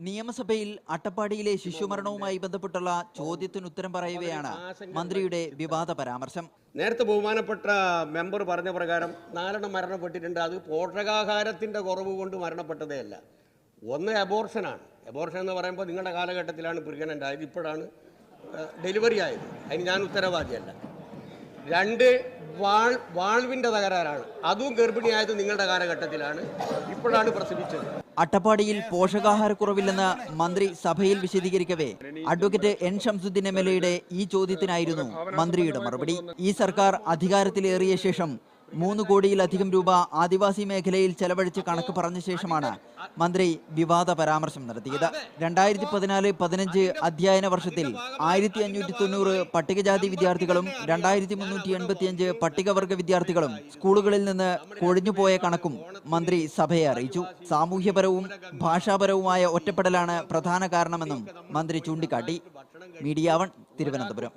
നിയമസഭയിൽ അട്ടപ്പാടിയിലെ ശിശുമരണവുമായി ബന്ധപ്പെട്ടുള്ള ചോദ്യത്തിന് ഉത്തരം പറയവെയാണ് മന്ത്രിയുടെ വിവാദ പരാമർശം. നേരത്തെ ബഹുമാനപ്പെട്ട മെമ്പർ പറഞ്ഞ പ്രകാരം 4 മരണപ്പെട്ടിട്ടുണ്ട്. അത് പോഷകാഹാരത്തിന്റെ കുറവ് കൊണ്ട് മരണപ്പെട്ടതേ അല്ല. ഒന്ന് അബോർഷനാണ്. അബോർഷൻ എന്ന് പറയുമ്പോൾ നിങ്ങളുടെ കാലഘട്ടത്തിലാണ് പ്രഗ്നൻ്റ് ആയത്, ഇപ്പോഴാണ് ഡെലിവറി ആയത്. അതിന് ഞാൻ ഉത്തരവാദിയല്ല. 2 വാൾവിന്റെ തകരാറാണ്. അതും ഗർഭിണിയായത് നിങ്ങളുടെ കാലഘട്ടത്തിലാണ്, ഇപ്പോഴാണ് പ്രസവിച്ചത്. അട്ടപ്പാടിയിൽ പോഷകാഹാരക്കുറവില്ലെന്ന് മന്ത്രി സഭയിൽ വിശദീകരിക്കവേ അഡ്വക്കേറ്റ് എൻ ഷംസുദ്ദീൻ MLA ഈ ചോദ്യത്തിനായിരുന്നു മന്ത്രിയുടെ മറുപടി. ഈ സർക്കാർ അധികാരത്തിലേറിയ ശേഷം 3 കോടിയിലധികം രൂപ ആദിവാസി മേഖലയിൽ ചെലവഴിച്ച് കണക്ക് പറഞ്ഞ ശേഷമാണ് മന്ത്രി വിവാദ പരാമർശം നടത്തിയത്. 2014-15 അധ്യയന വർഷത്തിൽ 1590 പട്ടികജാതി വിദ്യാർത്ഥികളും 2385 പട്ടികവർഗ വിദ്യാർത്ഥികളും സ്കൂളുകളിൽ നിന്ന് കൊഴിഞ്ഞുപോയ കണക്കും മന്ത്രി സഭയെ അറിയിച്ചു. സാമൂഹ്യപരവും ഭാഷാപരവുമായ ഒറ്റപ്പെടലാണ് പ്രധാന കാരണമെന്നും മന്ത്രി ചൂണ്ടിക്കാട്ടി. മീഡിയ 1 തിരുവനന്തപുരം.